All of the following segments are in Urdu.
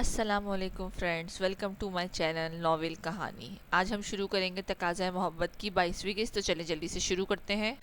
السلام علیکم friends, welcome to my channel novel کہانی۔ آج ہم شروع کریں گے تقاضۂ محبت کی 22ویں قسط، تو چلے جلدی سے شروع کرتے ہیں۔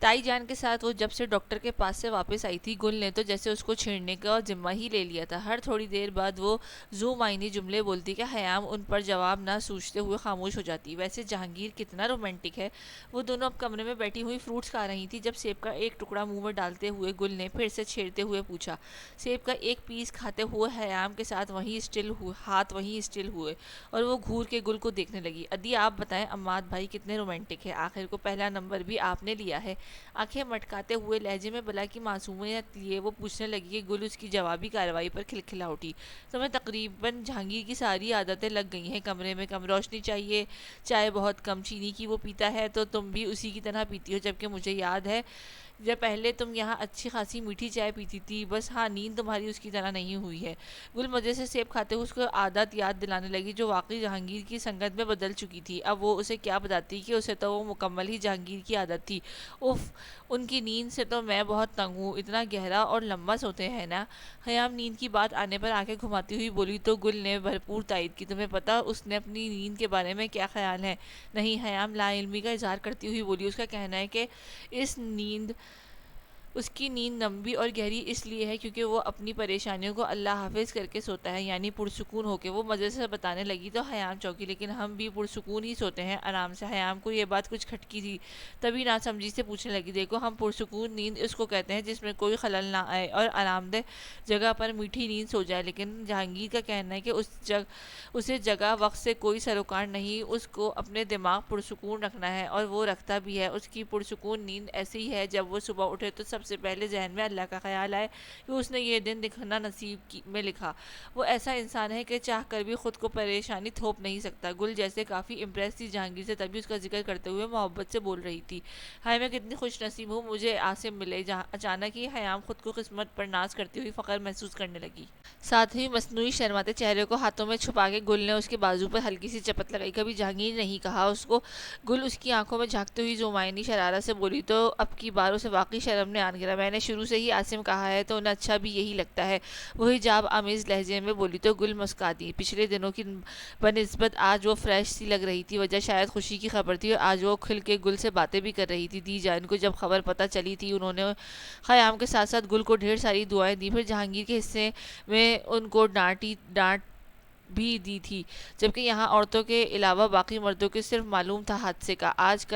تائی جان کے ساتھ وہ جب سے ڈاکٹر کے پاس سے واپس آئی تھی، گل نے تو جیسے اس کو چھیڑنے کا ذمہ ہی لے لیا تھا۔ ہر تھوڑی دیر بعد وہ ذو معنی جملے بولتی کہ خیام ان پر جواب نہ سوچتے ہوئے خاموش ہو جاتی۔ ویسے جہانگیر کتنا رومانٹک ہے۔ وہ دونوں اب کمرے میں بیٹھی ہوئی فروٹس کھا رہی تھی جب سیب کا ایک ٹکڑا منہ میں ڈالتے ہوئے گل نے پھر سے چھیڑتے ہوئے پوچھا۔ سیب کا ایک پیس کھاتے ہوئے خیام کے ساتھ ہاتھ وہیں اسٹل ہوئے اور وہ گھور کے گل کو دیکھنے لگی۔ ادی آپ بتائیں عماد بھائی کتنے رومانٹک ہے، آخر کو پہلا نمبر بھی آپ نے لیا ہے۔ آنکھیں مٹکاتے ہوئے لہجے میں بلا کی معصومیت لیے وہ پوچھنے لگی کہ گل اس کی جوابی کارروائی پر کھلکھلا اٹھی۔ تمہیں تقریباً جہانگیر کی ساری عادتیں لگ گئی ہیں، کمرے میں کم روشنی چاہیے، چائے بہت کم چینی کی وہ پیتا ہے تو تم بھی اسی کی طرح پیتی ہو، جبکہ مجھے یاد ہے جب پہلے تم یہاں اچھی خاصی میٹھی چائے پیتی تھی، بس ہاں نیند تمہاری اس کی طرح نہیں ہوئی ہے۔ گل مزے سے سیب کھاتے ہوئے اس کو عادت یاد دلانے لگی جو واقعی جہانگیر کی سنگت میں بدل چکی تھی۔ اب وہ اسے کیا بتاتی کہ اسے تو وہ مکمل ہی جہانگیر کی عادت تھی۔ اف، ان کی نیند سے تو میں بہت تنگ ہوں، اتنا گہرا اور لمبا سوتے ہیں نا۔ خیام نیند کی بات آنے پر آنکھیں گھماتی ہوئی بولی تو گل نے بھرپور تائید کی۔ تمہیں پتا اس نے اپنی نیند کے بارے میں کیا خیال ہے؟ نہیں، خیام لا علمی کا اظہار کرتی ہوئی بولی۔ اس کا کہنا ہے کہ اس کی نیند لمبی اور گہری اس لیے ہے کیونکہ وہ اپنی پریشانیوں کو اللہ حافظ کر کے سوتا ہے، یعنی پرسکون ہو کے۔ وہ مزے سے بتانے لگی تو خیام چونکی، لیکن ہم بھی پرسکون ہی سوتے ہیں، آرام سے۔ خیام کو یہ بات کچھ کھٹکی تھی، تبھی ناسمجھی سے پوچھنے لگی، دیکھو ہم پرسکون نیند اس کو کہتے ہیں جس میں کوئی خلل نہ آئے اور آرام دہ جگہ پر میٹھی نیند سو جائے، لیکن جہانگیر کا کہنا ہے کہ اسے جگہ وقت سے کوئی سروکار نہیں، اس کو اپنے دماغ پرسکون رکھنا ہے اور وہ رکھتا بھی ہے۔ اس کی پرسکون نیند ایسی ہے جب وہ صبح اٹھے تو سب سے پہلے ذہن میں اللہ کا خیال آئے کہ اس نے یہ دن دکھنا نصیب میں لکھا۔ وہ ایسا انسان ہے کہ چاہ کر بھی خود کو پریشانی تھوپ نہیں سکتا۔ گل جیسے کافی امپریس تھی جہانگیر سے، تبھی اس کا ذکر کرتے ہوئے محبت سے بول رہی تھی، ہائے میں کتنی خوش نصیب ہوں، مجھے عاصم ملے۔ اچانک ہی خیام خود کو قسمت پر ناز کرتی ہوئی فخر محسوس کرنے لگی۔ ساتھ ہی مصنوعی شرماتے چہرے کو ہاتھوں میں چھپا کے گل نے اس کے بازو پر ہلکی سی چپت لگائی۔ کبھی جہانگیر نے نہیں کہا اس کو؟ گل اس کی آنکھوں میں جھانکتے ہوئی ذومعنی شرارت سے بولی تو اب کی بار اسے واقعی شرم نے آن گرا۔ میں نے شروع سے ہی عاصم کہا ہے تو انہیں اچھا بھی یہی لگتا ہے، وہ حجاب آمیز لہجے میں بولی تو گل مسکا دی۔ پچھلے دنوں کی بنسبت آج وہ فریش سی لگ رہی تھی، وجہ شاید خوشی کی خبر تھی، اور آج وہ کھل کے گل سے باتیں بھی کر رہی تھی۔ دی جان کو جب خبر پتہ چلی تھی انہوں نے خیام کے ساتھ ساتھ گل کو ڈھیر ساری دعائیں دی، پھر جہانگیر کے حصے میں ان کو ڈانٹ بھی دی تھی، جبکہ یہاں عورتوں کے علاوہ باقی مردوں کو صرف معلوم تھا حادثے کا۔ آج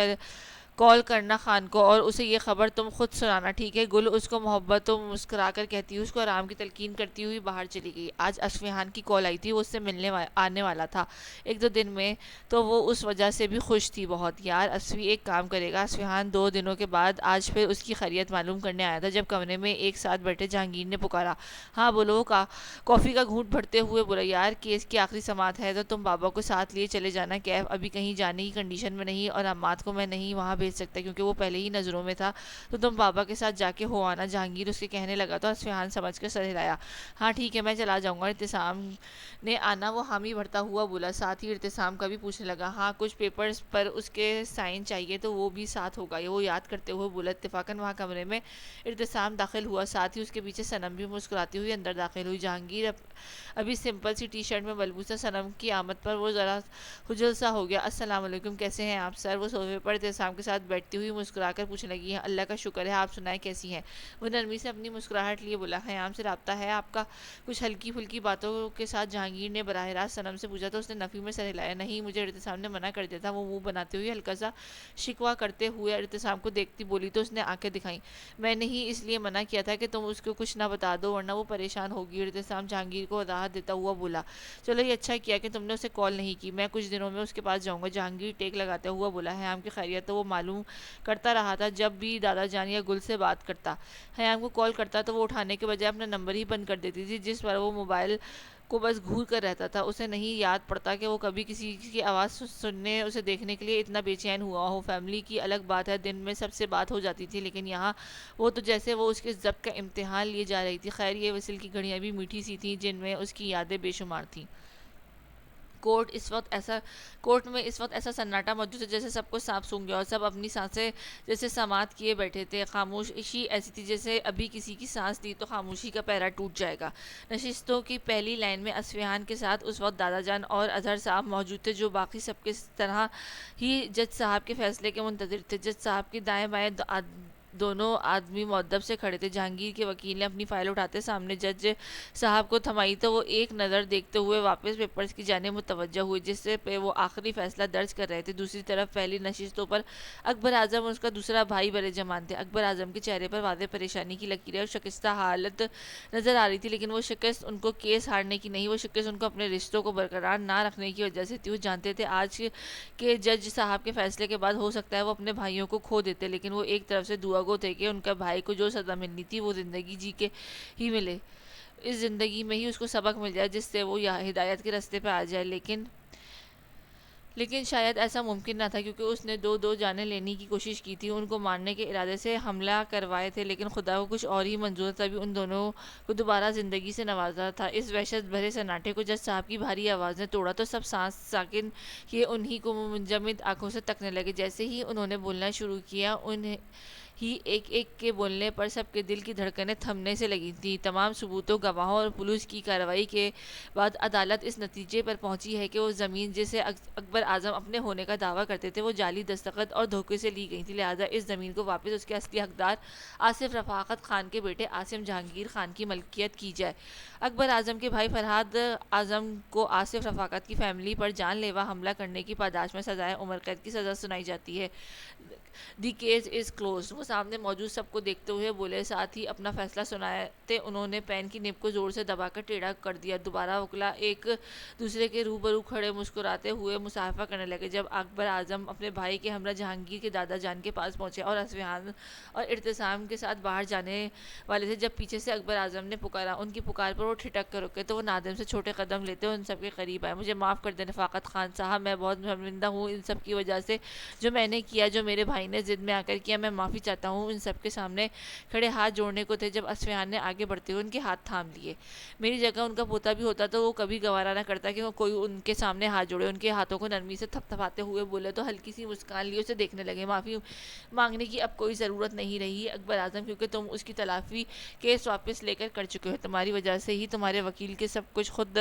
کال کرنا خان کو اور اسے یہ خبر تم خود سنانا، ٹھیک ہے؟ گل اس کو محبت و مسکرا کر کہتی ہوئی اس کو آرام کی تلقین کرتی ہوئی باہر چلی گئی۔ آج اصفہان کی کال آئی تھی، وہ اس سے ملنے آنے والا تھا 1-2 دن میں، تو وہ اس وجہ سے بھی خوش تھی بہت۔ یار اصفی ایک کام کرے گا؟ اصفہان 2 دنوں کے بعد آج پھر اس کی خیریت معلوم کرنے آیا تھا جب کمرے میں ایک ساتھ بیٹھے جہانگیر نے پکارا۔ ہاں بولو، وہ کافی کا گھونٹ بھرتے ہوئے بولا، یار کیس کی آخری سماعت ہے تو تم بابا کو ساتھ لیے چلے جانا، کیف ابھی کہیں جانے کی کنڈیشن میں نہیں اور عماد کو میں نہیں وہاں بھیج سکتا کیونکہ وہ پہلے ہی نظروں میں تھا، تو تم بابا کے ساتھ جا کے ہو آنا۔ جہانگیر اس کے کہنے لگا تو اصفہان سمجھ کر سر ہلایا۔ ہاں ٹھیک ہے، میں چلا جاؤں گا۔ ارتسام نے آنا وہ حامی بھرتا ہوا بولا، ساتھ ہی ارتسام کا بھی پوچھنے لگا، ہاں کچھ پیپرز پر اس کے سائن چاہیے تو وہ بھی ساتھ ہوگا، وہ یاد کرتے ہوئے بولا۔ اتفاقاً وہاں کمرے میں ارتسام داخل ہوا، ساتھ ہی اس کے پیچھے صنم بھی مسکراتی ہوئی اندر داخل ہوئی۔ جہانگیر ابھی سمپل سی ٹی شرٹ میں ملبوسہ صنم کی آمد پر وہ ذرا خجل سا ہو گیا۔ السلام علیکم، کیسے ہیں آپ سر؟ وہ صوفے پر ارتسام کے ساتھ بیٹھتی ہوئی مسکرا کر پوچھنے لگی، اللہ کا شکر ہے، آپ سنائیں کیسی ہیں؟ وہ نرمی سے اپنی مسکراہٹ لیے بولا، خیام سے رابطہ ہے آپ کا؟ کچھ ہلکی پھلکی باتوں کے ساتھ جہانگیر نے براہ راست صنم سے پوچھا تو اس نے نفی میں سر ہلایا۔ نہیں، مجھے ارتسام نے منع کر دیا تھا، وہ منہ بناتے ہوئے ہلکا سا شکوہ کرتے ہوئے ارتسام کو دیکھتی بولی تو اس نے آنکھیں دکھائیں، میں نے ہی اس لیے منع کیا تھا کہ تم اس کو کچھ نہ بتا دو ورنہ وہ پریشان ہوگی۔ ارتسام جہانگیر کو وضاحت دیتا ہوا بولا، چلو یہ اچھا کیا کہ تم نے اسے کال نہیں کی، میں کچھ دنوں میں اس کے پاس جاؤں گا۔ جہانگیر ٹیک لگاتے ہوا بولا، خیام کی خیریت تو وہ معلوم کرتا رہا تھا جب بھی دادا جان یا گل سے بات کرتا، خیام کو کال کرتا تو وہ اٹھانے کے بجائے اپنا نمبر ہی بند کر دیتی تھی، جس پر وہ موبائل کو بس گھور کر رہتا تھا۔ اسے نہیں یاد پڑتا کہ وہ کبھی کسی کی آواز سننے اسے دیکھنے کے لیے اتنا بے چین ہوا ہو۔ فیملی کی الگ بات ہے، دن میں سب سے بات ہو جاتی تھی، لیکن یہاں وہ تو جیسے وہ اس کے ضبط کا امتحان لیے جا رہی تھی۔ خیر یہ وصل کی گھڑیاں بھی میٹھی سی تھیں جن میں اس کی یادیں بے شمار تھیں۔ کورٹ میں اس وقت ایسا سناٹا موجود ہے جیسے سب کو سانپ سونگھ گیا اور سب اپنی سانسیں جیسے سماعت کیے بیٹھے تھے. خاموشی ایسی تھی جیسے ابھی کسی کی سانس لی تو خاموشی کا پہرا ٹوٹ جائے گا. نشستوں کی پہلی لائن میں اصفہان کے ساتھ اس وقت دادا جان اور اظہر صاحب موجود تھے جو باقی سب کے طرح ہی جج صاحب کے فیصلے کے منتظر تھے. جج صاحب کے دائیں بائیں دونوں آدمی مؤدب سے کھڑے تھے. جہانگیر کے وکیل نے اپنی فائل اٹھاتے سامنے جج صاحب کو تھمائی تو وہ ایک نظر دیکھتے ہوئے واپس پیپرز کی جانب متوجہ ہوئے جس سے پہ وہ آخری فیصلہ درج کر رہے تھے. دوسری طرف پہلی نشستوں پر اکبر اعظم اور اس کا دوسرا بھائی بر جمان تھے. اکبر اعظم کے چہرے پر واضح پریشانی کی لکیریں اور شکستہ حالت نظر آ رہی تھی، لیکن وہ شکست ان کو کیس ہارنے کی نہیں، وہ شکست ان کو اپنے رشتوں کو برقرار نہ رکھنے کی وجہ سے تھی. وہ جانتے تھے آج کے جج صاحب کے فیصلے کے بعد ہو سکتا ہے وہ اپنے بھائیوں کو کھو دیتے، لیکن وہ ایک طرف سے دعا گو تھے کہ ان کا بھائی کو جو سزا ملنی تھی وہ زندگی جی کے ہی ملے، اس زندگی میں ہی اس کو سبق مل جائے جس سے وہ ہدایت کے راستے پہ آ جائے. لیکن شاید ایسا ممکن نہ تھا کیونکہ اس نے دو جانیں لینے کی کوشش کی تھی، ان کو مارنے کے ارادے سے حملہ کروائے تھے، لیکن خدا کو کچھ اور ہی منظور تھا، بھی ان دونوں کو دوبارہ زندگی سے نوازا تھا. اس وحشت بھرے سناٹے کو جج صاحب کی بھاری آواز نے توڑا تو سب سانس ساکن کیے انہی کو منجمد آنکھوں سے تکنے لگے. جیسے ہی انہوں نے بولنا شروع کیا ہی ایک ایک کے بولنے پر سب کے دل کی دھڑکنیں تھمنے سے لگی تھیں. تمام ثبوتوں، گواہوں اور پولیس کی کارروائی کے بعد عدالت اس نتیجے پر پہنچی ہے کہ وہ زمین جسے اکبر اعظم اپنے ہونے کا دعویٰ کرتے تھے وہ جعلی دستخط اور دھوکے سے لی گئی تھی، لہٰذا اس زمین کو واپس اس کے اصلی حقدار آصف رفاقت خان کے بیٹے عاصم جہانگیر خان کی ملکیت کی جائے. اکبر اعظم کے بھائی فرہاد اعظم کو آصف رفاقت کی فیملی پر جان لیوا حملہ کرنے کی پاداش میں سزائے عمر قید کی سزا سنائی جاتی ہے. The case is closed. وہ سامنے موجود سب کو دیکھتے ہوئے بولے، ساتھ ہی اپنا فیصلہ سناتے انہوں نے پین کی نب کو زور سے دبا کر ٹیڑھا کر دیا. دوبارہ وکلا ایک دوسرے کے روبرو کھڑے مسکراتے ہوئے مصافحہ کرنے لگے. جب اکبر اعظم اپنے بھائی کے ہمراہ جہانگیر کے دادا جان کے پاس پہنچے اور اصفہان اور ارتسام کے ساتھ باہر جانے والے تھے، جب پیچھے سے اکبر اعظم نے پکارا، ان کی پکار پر وہ ٹھٹک کر رکے تو وہ نادم سے چھوٹے قدم لیتے ان سب کے قریب آئے. مجھے معاف کر دیں رفاقت خان صاحب، میں بہت شرمندہ ہوں ان سب کی وجہ سے جو میں نے کیا، جو میرے بھائی نے ضد میں آ کر کیا. میں معافی چاہتا ہوں. ان سب کے سامنے کھڑے ہاتھ جوڑنے کو تھے جب اصفہان نے آگے بڑھتے ہوئے ان کے ہاتھ تھام لیے. میری جگہ ان کا پوتا بھی ہوتا تو وہ کبھی گوارا نہ کرتا کہ وہ کوئی ان کے سامنے ہاتھ جوڑے. ان کے ہاتھوں کو نرمی سے تھپ تھپاتے ہوئے بولے تو ہلکی سی مسکان لی اسے دیکھنے لگے. معافی مانگنے کی اب کوئی ضرورت نہیں رہی اکبر اعظم، کیونکہ تم اس کی تلافی کیس واپس لے کر چکے ہو. تمہاری وجہ سے ہی تمہارے وکیل کے سب کچھ خود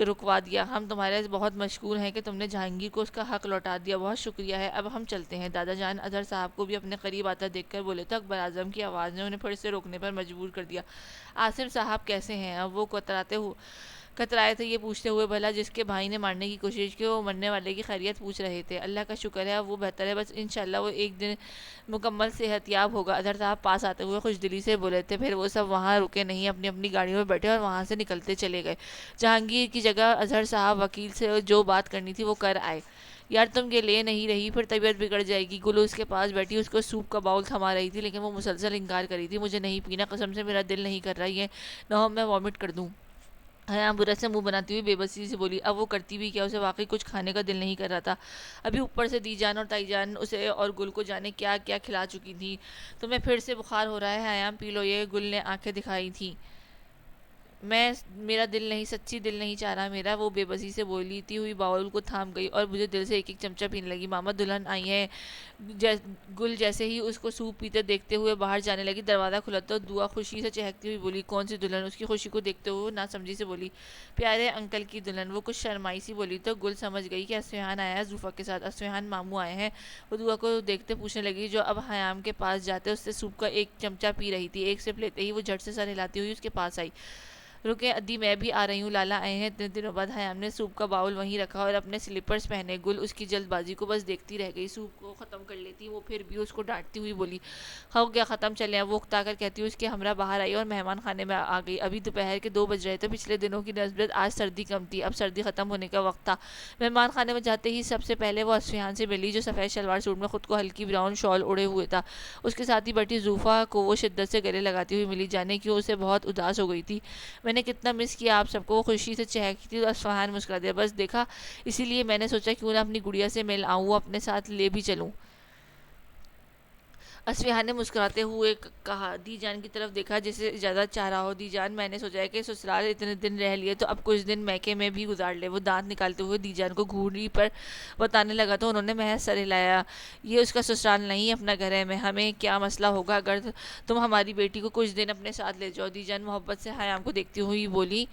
رکوا دیا. ہم تمہارے بہت مشکور ہیں کہ تم نے جہانگیر کو اس کا حق لوٹا دیا. بہت شکریہ ہے. اب ہم چلتے ہیں. دادا جان اظہر صاحب کو بھی اپنے قریب آتا دیکھ کر بولے تو اکبر اعظم کی آواز نے انہیں پھر سے روکنے پر مجبور کر دیا. عاصم صاحب کیسے ہیں اب؟ وہ کترائے تھے یہ پوچھتے ہوئے بھلا جس کے بھائی نے مارنے کی کوشش کی وہ مرنے والے کی خیریت پوچھ رہے تھے. اللہ کا شکر ہے اب وہ بہتر ہے، بس انشاءاللہ وہ ایک دن مکمل صحت یاب ہوگا. اظہر صاحب پاس آتے ہوئے خوش دلی سے بولے تھے. پھر وہ سب وہاں رکے نہیں، اپنی اپنی گاڑیوں میں بیٹھے اور وہاں سے نکلتے چلے گئے. جہانگیر کی جگہ اظہر صاحب وکیل سے جو بات کرنی تھی وہ کر آئے. یار تم یہ لے نہیں رہی پھر طبیعت بگڑ جائے گی. گلو اس کے پاس بیٹھی اس کو سوپ کا باؤل تھما رہی تھی لیکن وہ مسلسل انکار کری تھی. مجھے نہیں پینا، قسم سے میرا دل نہیں کر رہا یہ نہ ہو میں وامٹ کر دوں. حیام برا سے منہ بناتی ہوئی بے بسی سے بولی. اب وہ کرتی بھی کیا، اسے واقعی کچھ کھانے کا دل نہیں کر رہا تھا. ابھی اوپر سے دی جان اور تائی جان اسے اور گل کو جانے کیا کیا کھلا چکی تھی. تمہیں پھر سے بخار ہو رہا ہے حیام، پی لو یہ. گل نے آنکھیں دکھائی تھیں. میرا دل نہیں، سچی دل نہیں چاہ رہا میرا. وہ بے بسی سے بولتی ہوئی باؤل کو تھام گئی اور مجھے دل سے ایک ایک چمچہ پینے لگی. ماما دلہن آئی ہیں. گل جیسے ہی اس کو سوپ پیتے دیکھتے ہوئے باہر جانے لگی. دروازہ کھلا تو دعا خوشی سے چہکتی ہوئی بولی کون سی دلہن؟ اس کی خوشی کو دیکھتے ہوئے نہ سمجھی سے بولی پیارے انکل کی دلہن. وہ کچھ شرمائی سی بولی تو گل سمجھ گئی کہ اصفہان آیا ہے زوفا کے ساتھ. اصفہان ماموں آئے ہیں. وہ دعا کو دیکھتے پوچھنے لگی جو اب حیام کے پاس جاتے اس سے سوپ کا ایک چمچہ پی رہی تھی. ایک سپ لیتے ہی وہ جھٹ سے سر ہلاتی ہوئی اس کے پاس آئی. رکے ادی میں بھی آ رہی ہوں. لالا آئے ہیں. اتنے دنوں بعد حیام نے سوپ کا باؤل وہیں رکھا اور اپنے سلیپرز پہنے. گل اس کی جلد بازی کو بس دیکھتی رہ گئی. سوپ کو ختم کر لیتی وہ پھر بھی اس کو ڈانٹتی ہوئی بولی ہو گیا ختم چلیں. وہ اکتا کر کہتی ہوئی اس کے ہمراہ باہر آئی اور مہمان خانے میں آ گئی. ابھی دوپہر کے 2 بج رہے تھے. پچھلے دنوں کی نسبت آج سردی کم تھی. اب سردی ختم ہونے کا وقت تھا. مہمان خانے میں جاتے ہی سب سے پہلے وہ اصفہان سے ملی جو سفید شلوار سوٹ میں خود کو ہلکی براؤن شال اوڑھے ہوئے تھا. اس کے ساتھ ہی بیٹھی زوفا کو وہ شدت سے گلے لگاتی ہوئی ملی. جانے کیوں اسے بہت اداس ہو گئی تھی. میں نے کتنا مس کیا آپ سب کو. وہ خوشی سے چہکتی تھی. اصفہان مسکرا دیا. بس دیکھا اسی لیے میں نے سوچا کیوں نہ اپنی گڑیا سے مل آؤں، وہ اپنے ساتھ لے بھی چلوں. اصفہان نے مسکراتے ہوئے کہا، دی جان کی طرف دیکھا جسے اجازت چاہ رہا ہو۔ دی جان، میں نے سوچا ہے کہ سسرال اتنے دن رہ لیے تو اب کچھ دن میکے میں بھی گزار لے۔ وہ دانت نکالتے ہوئے دی جان کو گھوڑی پر بتانے لگا تو انہوں نے محض سر ہلایا۔ یہ اس کا سسرال نہیں، اپنا گھر ہے، میں ہمیں کیا مسئلہ ہوگا اگر تم ہماری بیٹی کو کچھ دن اپنے ساتھ لے جاؤ۔ دی جان محبت سے خیام کو دیکھتی ہوئی بولی۔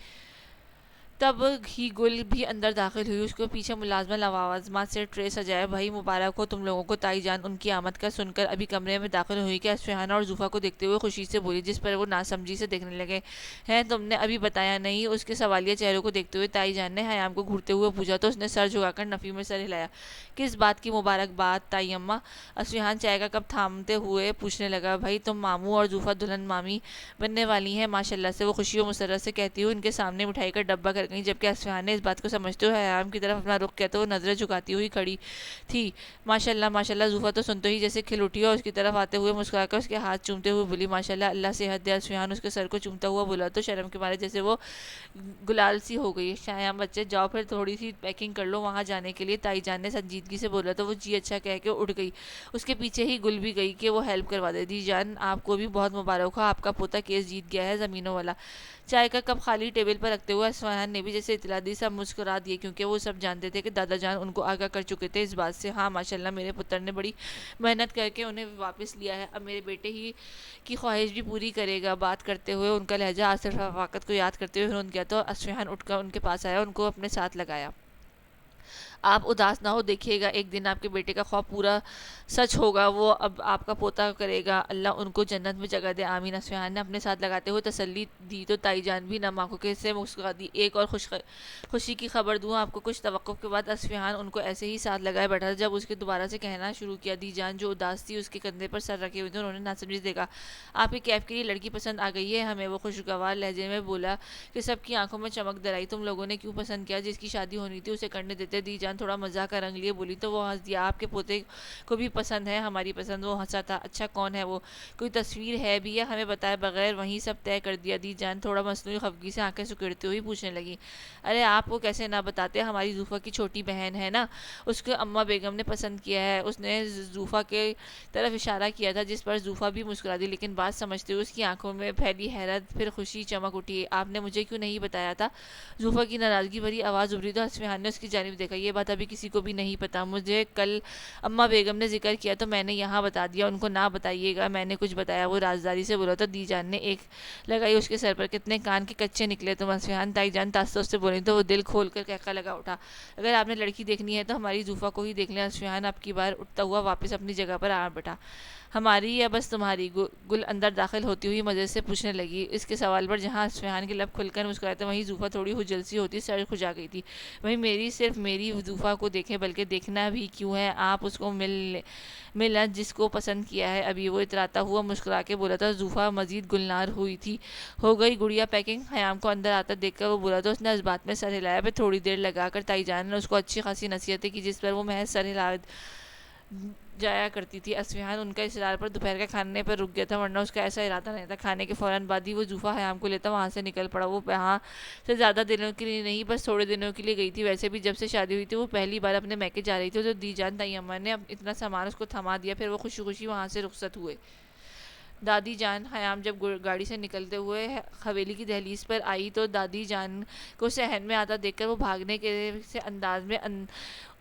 تب ہی گل بھی اندر داخل ہوئی، اس کو پیچھے ملازمہ لوازمات سے ٹرے سجائے۔ بھائی مبارک ہو تم لوگوں کو۔ تائی جان ان کی آمد کا سن کر ابھی کمرے میں داخل ہوئی کہ اصفہان اور زوفا کو دیکھتے ہوئے خوشی سے بولی، جس پر وہ ناسمجھی سے دیکھنے لگے ہیں۔ تم نے ابھی بتایا نہیں؟ اس کے سوالیہ چہروں کو دیکھتے ہوئے تائی جان نے خیام کو گھورتے ہوئے پوچھا تو اس نے سر جھکا کر نفی میں سر ہلایا۔ کس بات کی مبارکباد تائی اماں؟ اصفہان چائے کا کپ تھامتے ہوئے پوچھنے لگا۔ بھائی تم ماموں اور زوفا دلہن مامی بننے والی ہیں ماشاءاللہ سے، وہ خوشی و مسرت سے کہتی ہوئی ان کے سامنے مٹھائی کا ڈبہ کر گئی، جبکہ اصفہان نے اس بات کو سمجھتے ہوئے خیام کی طرف اپنا رخ کیا تو وہ نظریں جھکاتی ہوئی کھڑی تھی۔ ماشاءاللہ ماشاءاللہ، زوفا تو سنتے ہی جیسے کھل اٹھی اور اس کی طرف آتے ہوئے مسکرا کر اس کے ہاتھ چومتے ہوئے بولی، ماشاءاللہ، اللہ صحت دے۔ اصفہان اس کے سر کو چومتا ہوا بولا تو شرم کے مارے جیسے وہ گلال سی ہو گئی۔ خیام بچے جاؤ پھر تھوڑی سی پیکنگ کر لو وہاں جانے کے لیے، تائی جان نے سنجیدگی سے بولا تو وہ جی اچھا کہہ کے اٹھ گئی۔ اس کے پیچھے ہی گل بھی گئی کہ وہ ہیلپ کروا دے۔ دی جان آپ کو بھی بہت مبارک ہو، آپ کا پوتا کیس جیت گیا ہے زمینوں والا۔ چائے کا کپ خالی ٹیبل پر رکھتے ہوئے اصفہان نے بھی جیسے اطلاع دی، سب مسکرا دیے کیونکہ وہ سب جانتے تھے کہ دادا جان ان کو آگاہ کر چکے تھے اس بات سے۔ ہاں ماشاءاللہ، میرے پتر نے بڑی محنت کر کے انہیں واپس لیا ہے، اب میرے بیٹے ہی کی خواہش بھی پوری کرے گا۔ بات کرتے ہوئے ان کا لہجہ آصف رفاقت کو یاد کرتے ہوئے ہنر گیا تو اصفہان اٹھ کر ان کے پاس آیا، ان کو اپنے ساتھ لگایا۔ آپ اداس نہ ہو، دیکھیے گا ایک دن آپ کے بیٹے کا خواب پورا سچ ہوگا، وہ اب آپ کا پوتا کرے گا، اللہ ان کو جنت میں جگہ دے، آمین۔ اصفہان نے اپنے ساتھ لگاتے ہوئے تسلی دی تو تائی جان بھی نم آنکھوں سے مسکرا دی۔ ایک اور خوشی کی خبر دوں آپ کو۔ کچھ توقف کے بعد اصفہان ان کو ایسے ہی ساتھ لگائے بیٹھا تھا جب اس کے دوبارہ سے کہنا شروع کیا۔ دی جان جو اداس تھی اس کے کندھے پر سر رکھے ہوئے تھے، انہوں نے ناسمجھی دیکھا۔ آپ کے کیف کے لیے لڑکی پسند آ گئی ہے ہمیں، وہ خوشگوار لہجے میں بولا کہ سب کی آنکھوں میں چمک در آئی۔ تم لوگوں نے کیوں پسند کیا؟ جس کی شادی ہونی تھی اسے کرنے دیتے۔ دی جان تھوڑا مزاح کا رنگ لیے بولی تو وہ ہنس دیا۔ آپ کے پوتے کو بھی پسند ہے ہماری پسند؟ وہ ہنسا تھا۔ اچھا کون ہے وہ؟ کوئی تصویر ہے بھی یا ہمیں بتائے بغیر وہیں سب طے کر دیا؟ دی جان تھوڑا مصنوعی خفگی سے آنکھیں سکیڑتی ہوئی پوچھنے لگی۔ ارے آپ کو کیسے نہ بتاتے، ہماری زوفا کی چھوٹی بہن ہے نا، اس کو اماں بیگم نے پسند کیا ہے۔ اس نے زوفا کے طرف اشارہ کیا تھا جس پر زوفا بھی مسکرا دی، لیکن بات سمجھتے ہوئے اس کی آنکھوں میں پہلی حیرت پھر خوشی چمک اٹھی۔ آپ نے مجھے کیوں نہیں بتایا تھا؟ زوفا کی ناراضگی بھری آواز ابھری تو اصفہان نے اس کی جانب دیکھا۔ یہ بات ابھی کسی کو بھی نہیں پتا، مجھے کل اماں بیگم نے ذکر کیا تو میں نے یہاں بتا دیا، ان کو نہ بتائیے گا میں نے کچھ بتایا، وہ رازداری سے بولا تو دی جان نے ایک لگائی اس کے سر پر۔ کتنے کان کے کچے نکلے تم اصفہان، تائی جان تاسف سے بولی تو وہ دل کھول کر کہکا لگا اٹھا۔ اگر آپ نے لڑکی دیکھنی ہے تو ہماری زوفا کو ہی دیکھ لیں۔ اصفہان اب کی بار اٹھتا ہوا واپس اپنی جگہ پر آ بیٹھا۔ ہماری یا بس تمہاری؟ گل اندر داخل ہوتی ہوئی مزے سے پوچھنے لگی۔ اس کے سوال پر جہاں اصفہان کے لب کھل کر مسکرائے تھے وہیں زوفا تھوڑی خجل سی ہوتی سر کھجا گئی تھی۔ وہیں میری صرف میری زوفا کو دیکھیں، بلکہ دیکھنا بھی کیوں ہے، آپ اس کو ملا جس کو پسند کیا ہے ابھی، وہ اتراتا ہوا مسکرا کے بولا تھا۔ زوفا مزید گلنار ہوئی تھی۔ ہو گئی گڑیا پیکنگ؟ خیام کو اندر آتا دیکھ کر وہ بولا تو اس نے اس بات میں سر ہلایا۔ پھر تھوڑی دیر لگا کر تائی جان نے اس کو اچھی خاصی نصیحتیں کی جس پر وہ محض سر ہلا جایا کرتی تھی۔ اصفہان ان کا اصرار پر دوپہر کے کھانے پر رک گیا تھا، ورنہ اس کا ایسا ارادہ نہیں تھا۔ کھانے کے فوراً بعد ہی وہ زوفا خیام کو لیتا وہاں سے نکل پڑا۔ وہ وہاں سے زیادہ دنوں کے لیے نہیں، بس تھوڑے دنوں کے لیے گئی تھی۔ ویسے بھی جب سے شادی ہوئی تھی وہ پہلی بار اپنے میکے جا رہی تھی تو دی جان تائی اماں نے اتنا سامان اس کو تھما دیا، پھر وہ خوشی خوشی وہاں سے رخصت ہوئے۔ دادی جان، خیام جب گاڑی سے نکلتے ہوئے حویلی کی دہلیز پر آئی تو دادی جان کو صحن میں آتا دیکھ کر وہ بھاگنے کے سے انداز میں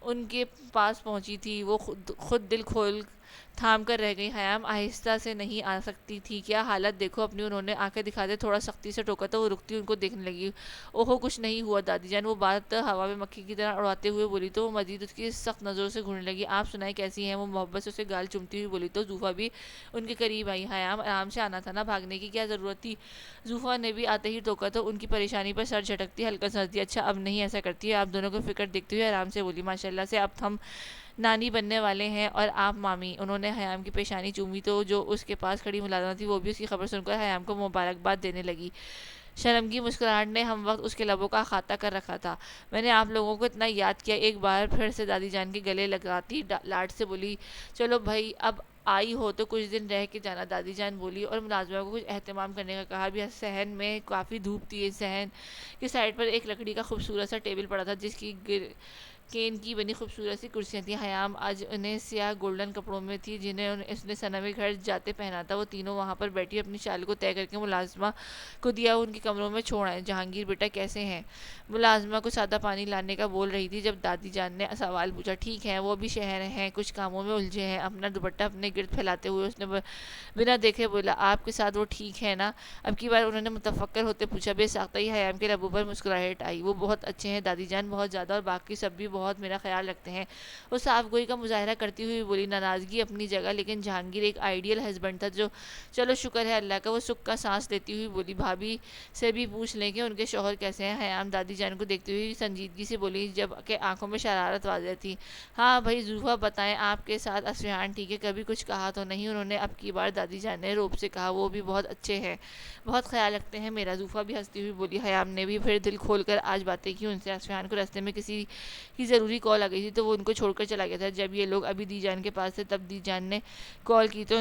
ان کے پاس پہنچی تھی۔ وہ خود دل کھول تھام کر رہ گئی۔ خیام آہستہ سے نہیں آ سکتی تھی کیا؟ حالت دیکھو اپنی، انہوں نے آنکھیں دکھاتے تھوڑا سختی سے ٹوکا تو وہ رکتی ان کو دیکھنے لگی۔ اوہو کچھ نہیں ہوا دادی جان، وہ بات ہوا میں مکھی کی طرح اڑاتے ہوئے بولی تو وہ مزید اس کی سخت نظروں سے گھورنے لگی۔ آپ سنائیں کیسی ہیں؟ وہ محبت سے اسے گال چومتی ہوئی بولی تو زوفا بھی ان کے قریب آئی۔ خیام آرام سے آنا تھا نا، بھاگنے کی کیا ضرورت تھی؟ زوفا نے بھی آتے ہی ٹوکا تو ان کی پریشانی پر سر جھٹکتی ہلکا سا ہنس دیا۔ اچھا اب نہیں ایسا کرتی ہے؟ آپ دونوں کو فکر دیکھتے ہوئے آرام سے بولی۔ ماشاءاللہ سے اب ہم نانی بننے والے ہیں اور آپ مامی۔ انہوں نے خیام کی پیشانی چومی تو جو اس کے پاس کھڑی ملازمہ تھی وہ بھی اس کی خبر سن کر خیام کو مبارکباد دینے لگی۔ شرمگی مسکراہٹ نے ہم وقت اس کے لبوں کا احاطہ کر رکھا تھا۔ میں نے آپ لوگوں کو اتنا یاد کیا، ایک بار پھر سے دادی جان کے گلے لگاتی لاڈ سے بولی۔ چلو بھائی اب آئی ہو تو کچھ دن رہ کے جانا، دادی جان بولی اور ملازمہ کو کچھ اہتمام کرنے کا کہا۔ بھی صحن میں کافی دھوپ تھی۔ صحن کی سائڈ پر ایک لکڑی کا خوبصورت سا ٹیبل پڑا تھا جس کی کین کی بنی خوبصورت سی کرسیاں تھیں. حیام آج انہیں سیاہ گولڈن کپڑوں میں تھی جنہیں اس نے ثنا کے گھر جاتے پہنا تھا. وہ تینوں وہاں پر بیٹھی اپنی شال کو طے کر کے ملازمہ کو دیا ان کے کمروں میں چھوڑ آئے. جہانگیر بیٹا کیسے ہیں؟ ملازمہ کو سادہ پانی لانے کا بول رہی تھی جب دادی جان نے سوال پوچھا. ٹھیک ہے، وہ بھی شہر ہیں، کچھ کاموں میں الجھے ہیں. اپنا دوپٹہ اپنے گرد پھیلاتے ہوئے اس نے بنا دیکھے بولا. آپ کے ساتھ وہ ٹھیک ہے نا؟ اب کی بار انہوں نے متفکر ہوتے پوچھا. بے ساختہ ہی حیام کے لبوں پر مسکراہٹ آئی. وہ بہت اچھے ہیں دادی جان، بہت زیادہ، اور باقی سب بھی بہت میرا خیال رکھتے ہیں. وہ صاف گوئی کا مظاہرہ کرتی ہوئی بولی. ناراضگی اپنی جگہ، لیکن جہانگیر ایک آئیڈیل ہسبینڈ تھا جو چلو شکر ہے اللہ کا. وہ سکھ کا سانس لیتی ہوئی بولی. بھابھی سے بھی پوچھ لیں کہ ان کے شوہر کیسے ہیں؟ حیام دادی جان کو دیکھتی ہوئی سنجیدگی سے بولی جب کہ آنکھوں میں شرارت واضح تھی. ہاں بھائی زوفا بتائیں، آپ کے ساتھ اسفہان ٹھیک ہے؟ کبھی کچھ کہا تو نہیں انہوں نے؟ اب کی بار دادی جان نے روب سے کہا. وہ بھی بہت اچھے ہیں، بہت خیال رکھتے ہیں میرا. زوفا بھی ہنستی ہوئی بولی. حیام نے بھی پھر دل کھول کر آج باتیں کی ان سے. اسفہان کو راستے میں کسی کی ضروری کال آ گئی تھی تو وہ ان کو چھوڑ کر چلا گیا تھا. جب یہ لوگ ابھی دی جان کے پاس تھے تب دی جان نے کال کی تو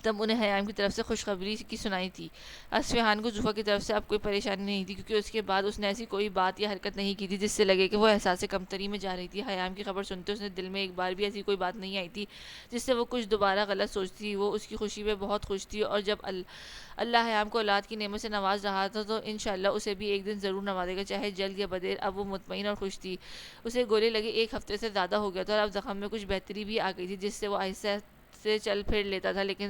تب انہیں حیام کی طرف سے خوشخبری کی سنائی تھی. اصفہان کو زوفا کی طرف سے اب کوئی پریشانی نہیں تھی کیونکہ اس کے بعد اس نے ایسی کوئی بات یا حرکت نہیں کی تھی جس سے لگے کہ وہ احساس کمتری میں جا رہی تھی. حیام کی خبر سنتے اس نے دل میں ایک بار بھی ایسی کوئی بات نہیں آئی تھی جس سے وہ کچھ دوبارہ غلط سوچتی. وہ اس کی خوشی میں بہت خوش تھی، اور جب اللہ حیام کو اولاد کی نعمت سے نواز رہا تھا تو انشاءاللہ اسے بھی ایک دن ضرور نوازے گا، چاہے جلد یا بدیر. اب وہ مطمئن اور خوش تھی. اسے گولے لگے 1 ہفتے سے زیادہ ہو گیا تھا، اور اب زخم میں کچھ بہتری بھی آ گئی تھی جس سے وہ آہستہ سے چل پھر لیتا تھا، لیکن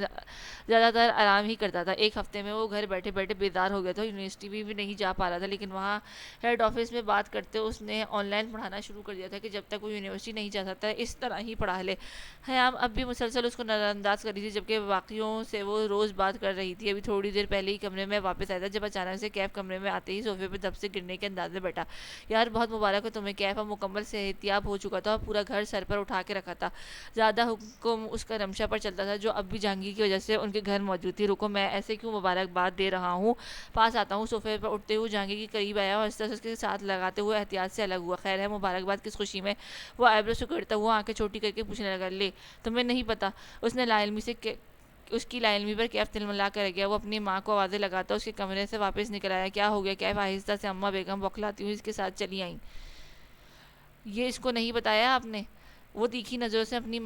زیادہ تر آرام ہی کرتا تھا. 1 ہفتے میں وہ گھر بیٹھے بیٹھے بیدار ہو گیا تھا. یونیورسٹی بھی نہیں جا پا رہا تھا، لیکن وہاں ہیڈ آفس میں بات کرتے اس نے آن لائن پڑھانا شروع کر دیا تھا کہ جب تک وہ یونیورسٹی نہیں جا سکتا اس طرح ہی پڑھا لے. حیام اب بھی مسلسل اس کو نظر انداز کر رہی تھی جبکہ واقعوں سے وہ روز بات کر رہی تھی. ابھی تھوڑی دیر پہلے ہی کمرے میں واپس آیا تھا جب اچانک سے کیف کمرے میں آتے ہی صوفے پہ دب سے گرنے کے انداز میں بیٹھا. یار بہت مبارک ہو تمہیں. کیف اب مکمل صحتیاب ہو چکا تھا اور پورا گھر سر پر اٹھا کے رکھا تھا. زیادہ حکم اس کا رمشا پر چلتا تھا جو اب بھی جہانگیر کی وجہ سے ان کے گھر موجود تھی. رکو میں ایسے کیوں مبارکباد دے رہا ہوں، پاس آتا ہوں. صوفے پر اٹھتے ہوئے جہانگیر کے قریب آیا اور اس کے ساتھ لگاتے ہوئے احتیاط سے الگ ہوا. خیر ہے، مبارکباد کس خوشی میں؟ وہ آئیبرو سکڑتا ہوا آنکھیں چھوٹی کر کے پوچھنے لگا. لے تمہیں نہیں پتا؟ اس نے لا علمی سے اس کی لا علمی پر کیف تلملا کر گیا. وہ اپنی ماں کو آوازیں لگاتا اس کے کمرے سے واپس نکل آیا. کیا ہو گیا کیف؟ آہستہ سے اماں بیگم بوکھلاتی ہوئی اس کے ساتھ چلی آئیں. یہ اس کو نہیں بتایا آپ نے؟ وہ تیکھی نظروں سے اپنی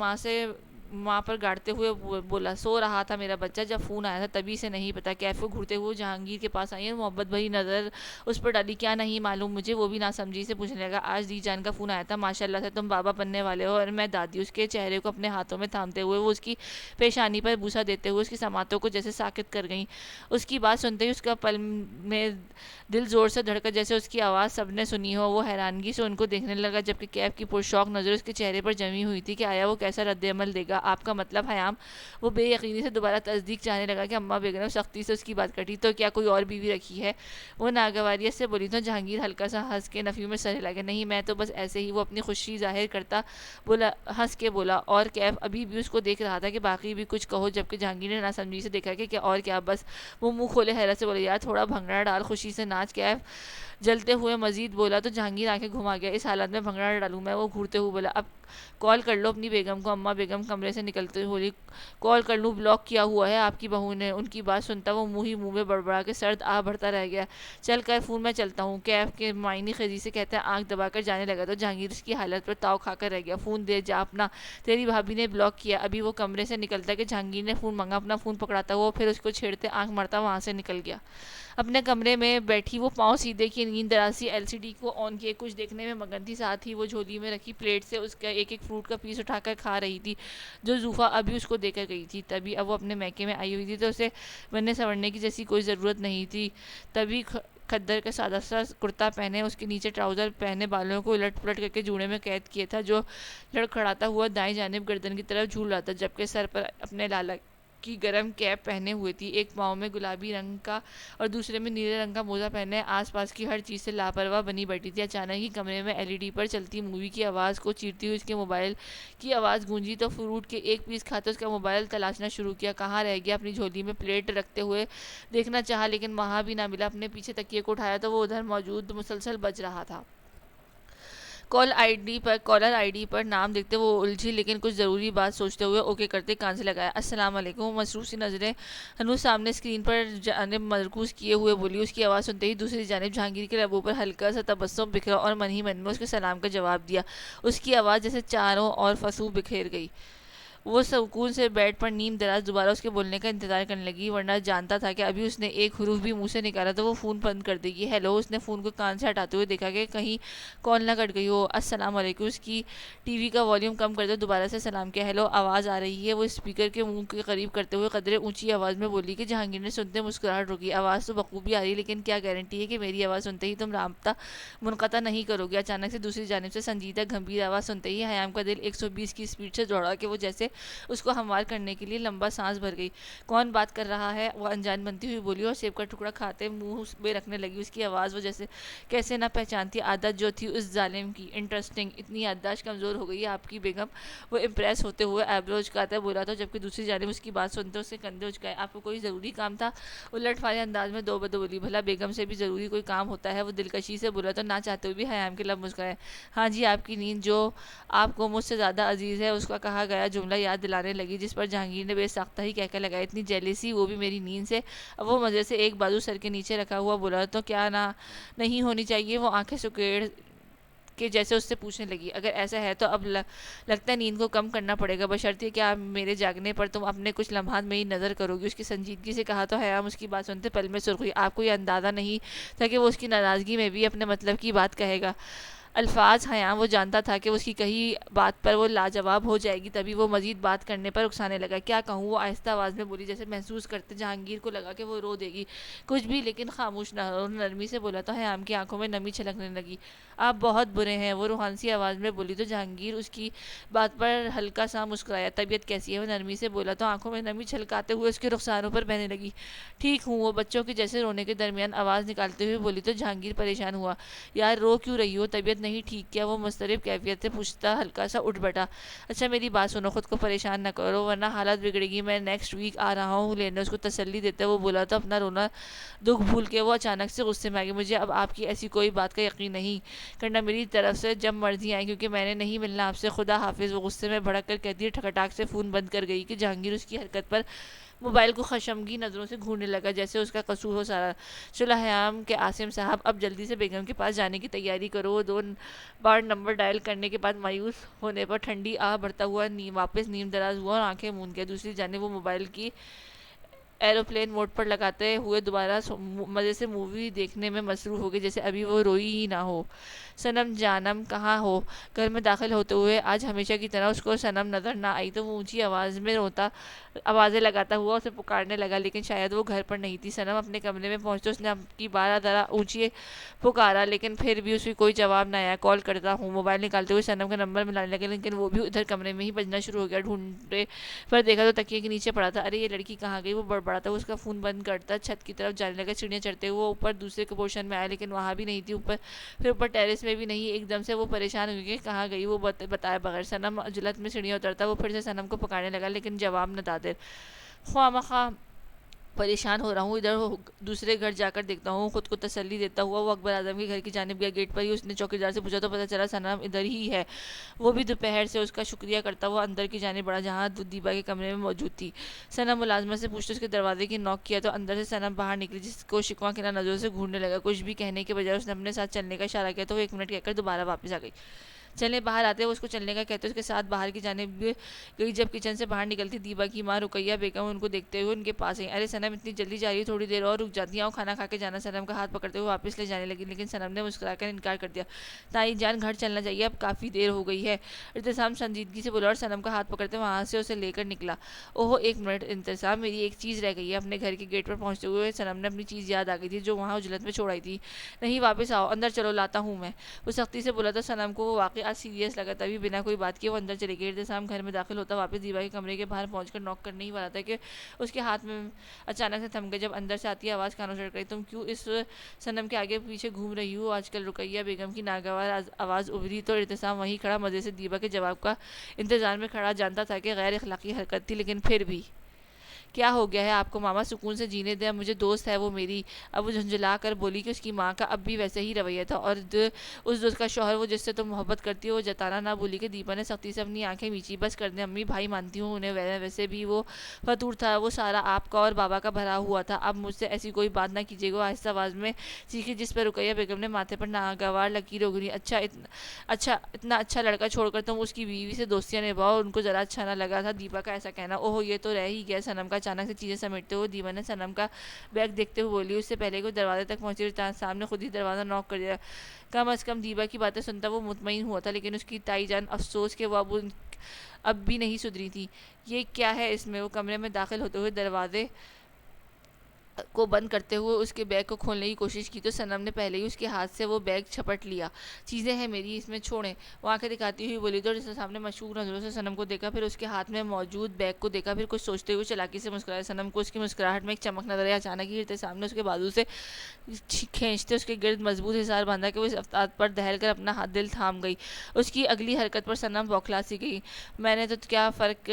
ماں پر گاڑتے ہوئے بولا. سو رہا تھا میرا بچہ جب فون آیا تھا، تبھی سے نہیں پتا. کیف کو گھورتے ہوئے جہانگیر کے پاس آئی اور محبت بھری نظر اس پر ڈالی. کیا نہیں معلوم مجھے؟ وہ بھی ناسمجھی سے پوچھنے لگا. آج دی جان کا فون آیا تھا. ماشاءاللہ سے تم بابا بننے والے ہو اور میں دادی. اس کے چہرے کو اپنے ہاتھوں میں تھامتے ہوئے وہ اس کی پیشانی پر بوسہ دیتے ہوئے اس کی سماعتوں کو جیسے ساکت کر گئیں. اس کی بات سنتے ہی اس کا پل میں دل زور سے دھڑکا جیسے اس کی آواز سب نے سنی ہو. وہ حیرانگی سے ان کو دیکھنے لگا جبکہ کیف کی پرشوق نظر اس کے چہرے پر جمی ہوئی تھی کہ آیا وہ کیسا رد عمل دے گا. آپ کا مطلب حیام؟ وہ بے یقینی سے دوبارہ تصدیق چاہنے لگا کہ اماں بیگم نے سختی سے اس کی بات کٹی. تو کیا کوئی اور بیوی رکھی ہے؟ وہ ناگواریت سے بولی. تو جہانگیر ہلکا سا ہنس کے نفی میں سر ہلا گیا. نہیں میں تو بس ایسے ہی. وہ اپنی خوشی ظاہر کرتا ہنس کے بولا. اور کیف ابھی بھی اس کو دیکھ رہا تھا کہ باقی بھی کچھ کہو جبکہ جہانگیر نے ناسمجھی سے دیکھا کہ اور کیا. بس وہ منہ کھولے حیرت سے بولے. یار تھوڑا بھنگڑا ڈال، خوشی سے ناچ. کیف جلتے ہوئے مزید بولا تو جہانگیر آنکھیں گھما گیا. اس حالت میں بھنگڑا ڈالوں میں؟ وہ گھورتے ہوئے بولا. اب کال کر لو اپنی بیگم کو. اماں بیگم کمرے سے نکلتے ہوئے بولی. کال کر لوں؟ بلاک کیا ہوا ہے آپ کی بہو نے. ان کی بات سنتا وہ منہ ہی منہ میں بڑبڑا کے سرد آہ بھرتا رہ گیا. چل کر فون میں چلتا ہوں، کیف کے معنی خیزی سے کہتا ہے. آنکھ دبا کر جانے لگا تو جہانگیر اس کی حالت پر تاؤ کھا کر رہ گیا. فون دے جا اپنا، تیری بھابھی نے بلاک کیا. ابھی وہ کمرے سے نکلتا کہ جہانگیر نے فون مانگا. اپنا فون پکڑاتا ہوا پھر اس کو چھیڑتے آنکھ مارتا وہاں سے نکل گیا. اپنے کمرے میں بیٹھی وہ پاؤں سیدھے کی نیند دراز ایل سی ڈی کو آن کیے کچھ دیکھنے میں مگن تھی. ساتھ ہی وہ جھولی میں رکھی پلیٹ سے اس کا ایک ایک فروٹ کا پیس اٹھا کر کھا رہی تھی جو زوفا ابھی اس کو دے کر گئی تھی. تبھی اب وہ اپنے میکے میں آئی ہوئی تھی تو اسے بننے سنورنے کی جیسی کوئی ضرورت نہیں تھی. تبھی کھدر کا سادہ سا کرتا پہنے، اس کے نیچے ٹراؤزر پہنے، بالوں کو الٹ پلٹ کر کے جوڑے میں قید کیے تھا جو لڑکھڑاتا ہوا دائیں جانب گردن کی طرف جھول رہا تھا جبکہ سر پر اپنے لالا کی گرم کیپ پہنے ہوئے تھی. ایک پاؤں میں گلابی رنگ کا اور دوسرے میں نیلے رنگ کا موزہ پہنے آس پاس کی ہر چیز سے لاپرواہ بنی بیٹھی تھی. اچانک ہی کمرے میں ایل ای ڈی پر چلتی مووی کی آواز کو چیرتی ہوئی اس کے موبائل کی آواز گونجی تو فروٹ کے ایک پیس کھاتے اس کا موبائل تلاشنا شروع کیا. کہاں رہ گیا؟ اپنی جھولی میں پلیٹ رکھتے ہوئے دیکھنا چاہا لیکن وہاں بھی نہ ملا. اپنے پیچھے تکیے کو اٹھایا تو وہ ادھر موجود مسلسل بج رہا تھا. کالر آئی ڈی پر نام دیکھتے وہ الجھی، لیکن کچھ ضروری بات سوچتے ہوئے اوکے کرتے کان سے لگایا۔ السلام علیکم۔ وہ مصروف سی نظریں ہنوز سامنے اسکرین پر جانب مرکوز کیے ہوئے بولی۔ اس کی آواز سنتے ہی دوسری جانب جہانگیر کے لبوں پر ہلکا سا تبسم بکھرا اور من ہی من میں اس کے سلام کا جواب دیا۔ اس کی آواز جیسے چاروں اور فسوں بکھیر گئی۔ وہ سکون سے بیڈ پر نیم دراز دوبارہ اس کے بولنے کا انتظار کرنے لگی، ورنہ جانتا تھا کہ ابھی اس نے ایک حروف بھی منہ سے نکالا تو وہ فون بند کر دے گی۔ ہیلو۔ اس نے فون کو کان سے ہٹاتے ہوئے دیکھا کہ کہیں کال نہ کٹ گئی ہو۔ السلام علیکم۔ اس کی ٹی وی کا والیوم کم کرتے دوبارہ سے سلام کیا۔ ہیلو، آواز آ رہی ہے؟ وہ اسپیکر کے منہ کے قریب کرتے ہوئے قدرے اونچی آواز میں بولی کہ جہانگیر نے سنتے مسکراہٹ روکی۔ آواز تو بخوبی آ رہی ہے، لیکن کیا گارنٹی ہے کہ میری آواز سنتے ہی تم رابطہ منقطع نہیں کرو گے؟ اچانک سے دوسری جانب سے سنجیدہ گمبھیر آواز سنتے ہی حیام کا دل 120 کی اسپیڈ سے دوڑا کہ وہ جیسے اس کو ہموار کرنے کے لیے لمبا سانس بھر گئی۔ کون بات کر رہا ہے؟ وہ انجان بنتی ہوئی بولی اور سیب کا ٹکڑا کھاتے منہ میں رکھنے لگی۔ اس کی آواز وہ جیسے کیسے نہ پہچانتی عادت جو تھی اس ظالم کی۔ انٹرسٹنگ، اتنی یادداشت کمزور ہو گئی ہے آپ کی بیگم؟ وہ امپریس ہوتے ہوئے ایبرو اچکاتا بولا تو، جبکہ دوسری جانب اس کی بات سنتے اس سے کندھے اچکائے۔ آپ کو کوئی ضروری کام تھا؟ الٹ پھالے انداز میں دو بدو بولی۔ بھلا بیگم سے بھی ضروری کوئی کام ہوتا ہے؟ وہ دلکشی سے بولا تو نہ چاہتے ہوئے بھی حیام کے لب مسکرائے۔ ہاں جی، آپ کی نیند جو آپ کو مجھ سے زیادہ عزیز ہے، اس کا کہا گیا جملہ یاد دلانے لگی، جس پر جہانگیر نے بے ساختہ ہی کہہ لگایا، اتنی جیلیسی، وہ بھی میری نیند سے؟ اب وہ مزے سے ایک بازو سر کے نیچے رکھا ہوا بولا تو کیا نہ نہیں ہونی چاہیے؟ وہ آنکھیں سکیڑ کہ جیسے اس سے پوچھنے لگی، اگر ایسا ہے تو اب لگتا ہے نیند کو کم کرنا پڑے گا، بشرطیکہ کہ آپ میرے جاگنے پر تم اپنے کچھ لمحات میں ہی نظر کرو گی۔ اس کی سنجیدگی سے کہا تو حیام اس کی بات سنتے پل میں سرخ ہوئی۔ آپ کو یہ اندازہ نہیں تھا کہ وہ اس کی ناراضگی میں بھی اپنے مطلب کی بات کہے گا؟ الفاظ حیام وہ جانتا تھا کہ اس کی کہی بات پر وہ لاجواب ہو جائے گی، تبھی وہ مزید بات کرنے پر اکسانے لگا۔ کیا کہوں؟ وہ آہستہ آواز میں بولی، جیسے محسوس کرتے جہانگیر کو لگا کہ وہ رو دے گی۔ کچھ بھی، لیکن خاموش نہ ہو۔ نرمی سے بولا تو حیام کی آنکھوں میں نمی چھلکنے لگی۔ آپ بہت برے ہیں، وہ روحانی آواز میں بولی تو جہانگیر اس کی بات پر ہلکا سا مسکرایا۔ طبیعت کیسی ہے؟ وہ نرمی سے بولا تو آنکھوں میں نمی چھلکاتے ہوئے اس کے رخساروں پر بہنے لگی۔ ٹھیک ہوں، وہ بچوں کے جیسے رونے کے درمیان آواز نکالتے ہوئے بولی تو جہانگیر پریشان ہوا۔ یار رو کیوں رہی ہو؟ طبیعت نہیں ٹھیک کیا؟ وہ مضطرب کیفیت سے پوچھتا ہلکا سا اٹھ بیٹھا۔ اچھا میری بات سنو، خود کو پریشان نہ کرو ورنہ حالت بگڑے گی، میں نیکسٹ ویک آ رہا ہوں لینے۔ اس کو تسلی دیتے وہ بولا تو اپنا رونا دکھ بھول کے وہ اچانک سے غصے میں آ گئی۔ مجھے اب آپ کی ایسی کوئی بات کا یقین نہیں کرنا، میری طرف سے جب مرضی آئے، کیونکہ میں نے نہیں ملنا آپ سے، خدا حافظ۔ وہ غصے میں بھڑک کر کہتی ٹھکٹاک سے فون بند کر گئی کہ جہانگیر اس کی حرکت پر موبائل کو خشمگین نظروں سے گھورنے لگا، جیسے اس کا قصور ہو سارا۔ چلو حیام کہ عاصم صاحب، اب جلدی سے بیگم کے پاس جانے کی تیاری کرو۔ وہ 2 بار نمبر ڈائل کرنے کے بعد مایوس ہونے پر ٹھنڈی آہ بھرتا ہوا واپس نیم دراز ہوا اور آنکھیں موند گیا۔ دوسری جانب وہ موبائل کی ایروپلین موڈ پر لگاتے ہوئے دوبارہ مزے سے مووی دیکھنے میں مصروف ہو گئی، جیسے ابھی وہ روئی ہی نہ ہو۔ سنم جانم کہاں ہو؟ گھر میں داخل ہوتے ہوئے آج ہمیشہ کی طرح اس کو سنم نظر نہ آئی تو وہ اونچی آواز میں آوازیں لگاتا ہوا اسے پکارنے لگا، لیکن شاید وہ گھر پر نہیں تھی۔ سنم اپنے کمرے میں پہنچتے اس نے کی بارہ درہ اونچی پکارا، لیکن پھر بھی اس کی کوئی جواب نہ آیا۔ کال کرتا ہوں۔ موبائل نکالتے ہوئے سنم کا نمبر ملانے لگے، لیکن وہ بھی ادھر کمرے میں ہی بجنا شروع ہو گیا۔ ڈھونڈے پر دیکھا تو تکیے کے نیچے پڑا تھا۔ ارے یہ لڑکی کہاں گئی؟ وہ بڑبڑاتا اس کا فون بند کرتا چھت کی طرف جانے لگا۔ سیڑھیاں چڑھتے ہوئے وہ اوپر دوسرے کے پورشن میں آیا، لیکن وہاں بھی نہیں تھی۔ پھر اوپر ٹیرس میں بھی نہیں۔ ایک دم سے وہ پریشان ہوئی کہ کہاں گئی وہ بتائے بغیر۔ سنم جلت میں سیڑھیاں اترتا وہ پھر سے سنم کو پکارنے لگا، لیکن جواب نہ دادر۔ خواہ مخواہ پریشان ہو رہا ہوں، ادھر دوسرے گھر جا کر دیکھتا ہوں، خود کو تسلی دیتا ہوا وہ اکبر اعظم کے گھر کی جانب گیا۔ گیٹ پر ہی اس نے چوکیدار سے پوچھا تو پتہ چلا سنم ادھر ہی ہے۔ وہ بھی دوپہر سے اس کا شکریہ کرتا ہوا اندر کی جانب بڑھا، جہاں دیبا کے کمرے میں موجود تھی۔ سنم ملازمت سے پوچھتے اس کے دروازے کی نوک کیا تو اندر سے سنم باہر نکلی، جس کو شکوہ کھلا نظروں سے گھورنے لگا۔ کچھ بھی کہنے کے بجائے اس نے اپنے ساتھ چلنے کا اشارہ کیا تو وہ 1 منٹ کہہ کر دوبارہ واپس آ گئی۔ چلیں باہر آتے وہ اس کو چلنے کا کہتے اس کے ساتھ باہر کی جانب گئی۔ جب کچن سے باہر نکلتی دیبا کی ماں رقیہ بیگم ان کو دیکھتے ہوئے ان کے پاس آئی۔ ارے سنم اتنی جلدی جا رہی ہے؟ تھوڑی دیر اور رک جاتی، آؤ کھانا کھا کے جانا۔ سنم کا ہاتھ پکڑتے ہوئے واپس لے جانے لگی، لیکن سنم نے مسکرا کر انکار کر دیا۔ تائی جان گھر چلنا چاہیے، اب کافی دیر ہو گئی ہے، ارتسام سنجیدگی سے بولا اور سنم کا ہاتھ پکڑتے وہاں سے اسے لے کر نکلا۔ اوہ 1 منٹ ارتسام، میری ایک چیز رہ گئی ہے۔ اپنے گھر کے گیٹ پر پہنچتے ہوئے سنم نے اپنی چیز یاد آ گئی تھی جو وہاں اجلت میں چھوڑ آئی تھی۔ نہیں واپس آؤ، اندر چلو، لاتا ہوں میں، وہ سختی سے بولا تو سنم کو وہ واقعہ سیریس لگا، تبھی بنا کوئی بات کیے وہ اندر چلے گئے۔ ارتسام گھر میں داخل ہوتا واپس دیبا کے کمرے کے باہر پہنچ کر نوک کرنے ہی والا تھا کہ اس کے ہاتھ میں اچانک سے تھم گئے۔ جب اندر سے آتی آواز کانوں سے اڑ گئی، تم کیوں اس سنم کے آگے پیچھے گھوم رہی ہو آج کل؟ رقیہ بیگم کی ناگوار آواز ابھری تو ارتسام وہیں کھڑا مزے سے دیبا کے جواب کا انتظار میں کھڑا، جانتا تھا کہ غیر اخلاقی حرکت تھی، لیکن پھر بھی کیا ہو گیا ہے آپ کو ماما؟ سکون سے جینے دیں، مجھے دوست ہے وہ میری۔ اب وہ جھنجھلا کر بولی کہ اس کی ماں کا اب بھی ویسے ہی رویہ تھا، اور اس دوست کا شوہر وہ جس سے تم محبت کرتی ہو وہ جتانا نہ بھولی کہ دیپا نے سختی سے اپنی آنکھیں میچی۔ بس کر دیں امی بھائی، مانتی ہوں انہیں، ویسے بھی وہ فطور تھا، وہ سارا آپ کا اور بابا کا بھرا ہوا تھا، اب مجھ سے ایسی کوئی بات نہ کیجیے گا، آہستہ آواز میں چیخی، جس پر رقیہ بیگم نے ماتھے پر ناگوار لکیر اگلی۔ اتنا اچھا لڑکا چھوڑ کر تم اس کی بیوی سے دوستیاں نبھاؤ؟ ان کو ذرا اچھا نہ لگا تھا دیپا کا ایسا کہنا۔ اوہ یہ تو رہ ہی گیا صنم کا۔ اچانک سے چیزیں سمیٹتے ہوئے دیپا نے صنم کا بیگ دیکھتے ہوئے بولی۔ اس سے پہلے کہ وہ دروازے تک پہنچی صاحب نے خود ہی دروازہ نوک کر دیا۔ کم از کم دیپا کی باتیں سنتا وہ مطمئن ہوا تھا، لیکن اس کی تائی جان افسوس کہ وہ اب بھی نہیں سدھری تھی۔ یہ کیا ہے اس میں؟ وہ کمرے میں داخل ہوتے ہوئے دروازے کو بند کرتے ہوئے اس کے بیگ کو کھولنے کی کوشش کی تو صنم نے پہلے ہی اس کے ہاتھ سے وہ بیگ جھپٹ لیا۔ چیزیں ہیں میری، اس میں چھوڑیں، وہ آنکھیں دکھاتی ہوئی بولی تو صاحب نے مشکوک نظروں سے صنم کو دیکھا، پھر اس کے ہاتھ میں موجود بیگ کو دیکھا، پھر کچھ سوچتے ہوئے چلاکی سے مسکرایا۔ صنم کو اس کی مسکراہٹ میں ایک چمک نظر آئی۔ اچانک ہی صاحب نے اس کے بازو سے کھینچتے اس کے گرد مضبوط حصار باندھا کہ وہ اس افتاد پر دہل کر اپنا ہاتھ دل تھام گئی۔ اس کی اگلی حرکت پر صنم بوکھلا سی گئی۔ میں نے تو کیا فرق،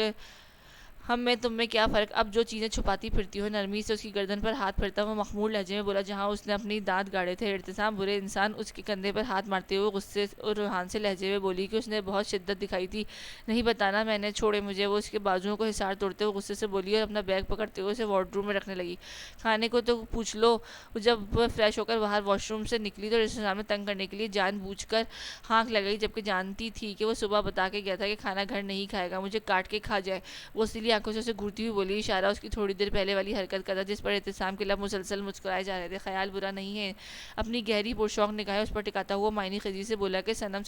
ہم میں تم میں کیا فرق، اب جو چیزیں چھپاتی پھرتی ہو؟ نرمی سے اس کی گردن پر ہاتھ پھرتا وہ مخمور لہجے میں بولا جہاں اس نے اپنی دانت گاڑے تھے۔ ابتسام برے انسان اس کے کندھے پر ہاتھ مارتے ہوئے غصے اور روحان سے لہجے میں بولی کہ اس نے بہت شدت دکھائی تھی۔ نہیں بتانا میں نے، چھوڑے مجھے۔ وہ اس کے بازوؤں کو حصار توڑتے ہوئے غصے سے بولی اور اپنا بیگ پکڑتے ہوئے اسے وارڈ روم میں رکھنے لگی۔ کھانے کو تو پوچھ لو۔ جب وہ فریش ہو کر باہر واش روم سے نکلی تو سامنے تنگ کرنے کے لیے جان بوجھ کر ہانک لگائی، جبکہ جانتی تھی کہ وہ صبح بتا کے گیا تھا کہ کھانا گھر نہیں کھائے گا، مجھے کاٹ کے کھا جائے۔ وہ سیلی آنکھوں سے اسے گھورتی ہوئی بولی، اشارہ اس کی تھوڑی دیر پہلے والی حرکت کا تھا جس پر اعتصام کے لب مسلسل مسکرائے جا رہے تھے۔ خیال برا نہیں ہے؟ اپنی گہری پرشوق نگاہیں اس پر ٹکاتا ہوا معنی خیزی سے بولا کہ صنم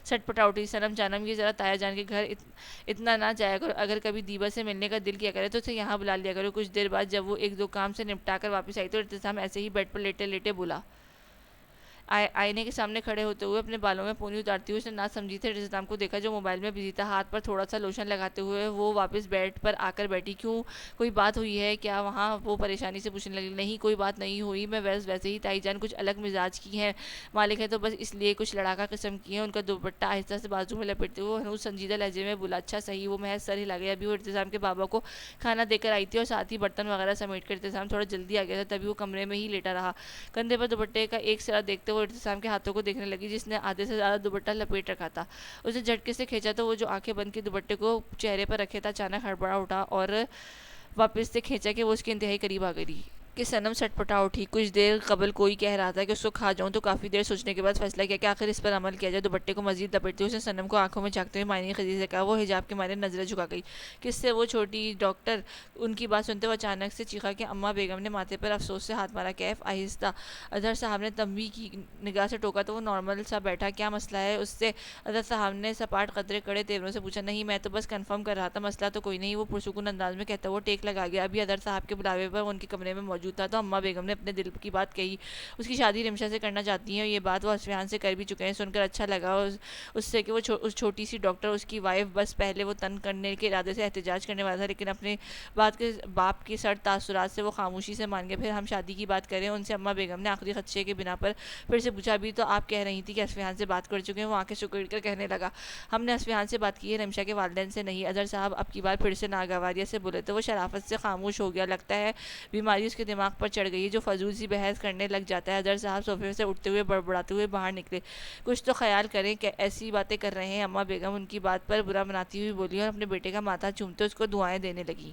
سٹ پٹا اٹھی۔ صنم جانم یہ ذرا تایا جان کے گھر اتنا نہ جایا کرو، اگر کبھی دیبا سے ملنے کا دل کیا کرے تو اسے یہاں بلا لیا کرو۔ کچھ دیر بعد جب وہ ایک دو کام سے نپٹا کر واپس آئی تو اعتصام ایسے ہی بیڈ پر لیٹے لیٹے بولا۔ آئینے کے سامنے کھڑے ہوتے ہوئے اپنے بالوں میں پونی اتارتی ہوئی اس نے نہ سمجھی تھے اعتصام کو دیکھا جو موبائل میں بزی تھا۔ ہاتھ پر تھوڑا سا لوشن لگاتے ہوئے وہ واپس بیڈ پر آ کر بیٹھی۔ کیوں، کوئی بات ہوئی ہے کیا وہاں؟ وہ پریشانی سے پوچھنے لگی۔ نہیں کوئی بات نہیں ہوئی، میں ویسے ہی تائی جان کچھ الگ مزاج کی ہیں، مالک ہے تو بس اس لیے کچھ لڑاکا قسم کی ہیں۔ ان کا دوپٹہ آہستہ سے بازو میں لپیٹتے ہوئے ہنوز سنجیدہ لہجے میں بولا، اچھا صحیح۔ وہ محض سر ہلا گیا۔ ابھی وہ اعتصام کے بابا کو کھانا دے کر آئی تھی اور ساتھ ہی برتن وغیرہ سمیٹ کر۔ اعتصام تھوڑا جلدی آ گیا تھا تبھی وہ کمرے میں ہی لیٹا رہا۔ کندھے پر دوپٹے کا ایک سرا دیکھتے ہوئے اعتصام کے ہاتھوں کو دیکھنے لگی جس نے آدھے سے زیادہ دوپٹہ لپیٹ رکھا تھا۔ اسے جھٹکے سے کھینچا تو وہ جو آنکھیں بند کے دوپٹے کو چہرے پر رکھے تھا اچانک ہڑبڑا اٹھا اور واپس سے کھینچا کہ وہ اس کے انتہائی قریب آ گئی کہ صنم سٹ پٹا اٹھی۔ کچھ دیر قبل کوئی کہہ رہا تھا کہ اس کو کھا جاؤں تو کافی دیر سوچنے کے بعد فیصلہ کیا کہ آخر اس پر عمل کیا جائے۔ دوپٹے کو مزید لپیٹتے ہوئے اس نے صنم کو آنکھوں میں جھانکتے ہوئے معنی خیزی سے کہا۔ وہ حجاب کے مارے نظریں جھکا گئی۔ کس سے؟ وہ چھوٹی ڈاکٹر۔ ان کی بات سنتے ہوئے اچانک سے چیخا کہ اماں بیگم نے ماتھے پر افسوس سے ہاتھ مارا۔ کیف آہستہ؟ اظہر صاحب نے تنبیہ کی نگاہ سے ٹوکا تو وہ نارمل سا بیٹھا۔ کیا مسئلہ ہے اس سے؟ اظہر صاحب نے سپاٹ قطرے کڑے تیوروں سے پوچھا۔ نہیں میں تو بس کنفرم کر رہا تھا، مسئلہ تو کوئی نہیں، وہ پرسکون انداز میں کہتا ہوا ٹیک لگا گیا۔ ابھی اظہر صاحب کے بلاوے پر وہ ان کے کمرے میں موجود تھا تو اماں بیگم نے اپنے دل کی بات کہی۔ اس کی شادی رمشا سے کرنا چاہتی ہیں اور یہ بات وہ اسفہان سے کر بھی چکے ہیں۔ سن کر اچھا لگا اس سے کہ وہ اس چھوٹی سی ڈاکٹر اس کی وائف۔ بس پہلے وہ تنگ کرنے کے ارادے سے احتجاج کرنے والا تھا لیکن اپنے باپ کے سرد تاثرات سے وہ خاموشی سے مان گیا۔ پھر ہم شادی کی بات کریں ان سے؟ اماں بیگم نے آخری خدشے کے بنا پر پھر سے پوچھا۔ ابھی تو آپ کہہ رہی تھی کہ اسفہان سے بات کر چکے ہیں۔ وہ آنکھیں سکیڑ کر کہنے لگا، ہم نے اسفہان سے بات کی ہے، رمشا کے والدین سے نہیں۔ اظہر صاحب اب کی بار پھر سے ناگواریت سے بولے تو وہ شرافت سے خاموش ہو گیا۔ لگتا ہے بیماری اس کے دماغ پر چڑھ گئی ہے جو فضول سی بحث کرنے لگ جاتا ہے۔ اظہر صاحب صوفے سے اٹھتے ہوئے بڑبڑاتے ہوئے باہر نکلے۔ کچھ تو خیال کریں کہ ایسی باتیں کر رہے ہیں؟ اماں بیگم ان کی بات پر برا مناتی ہوئی بولی اور اپنے بیٹے کا ماتھا چومتے اس کو دعائیں دینے لگی۔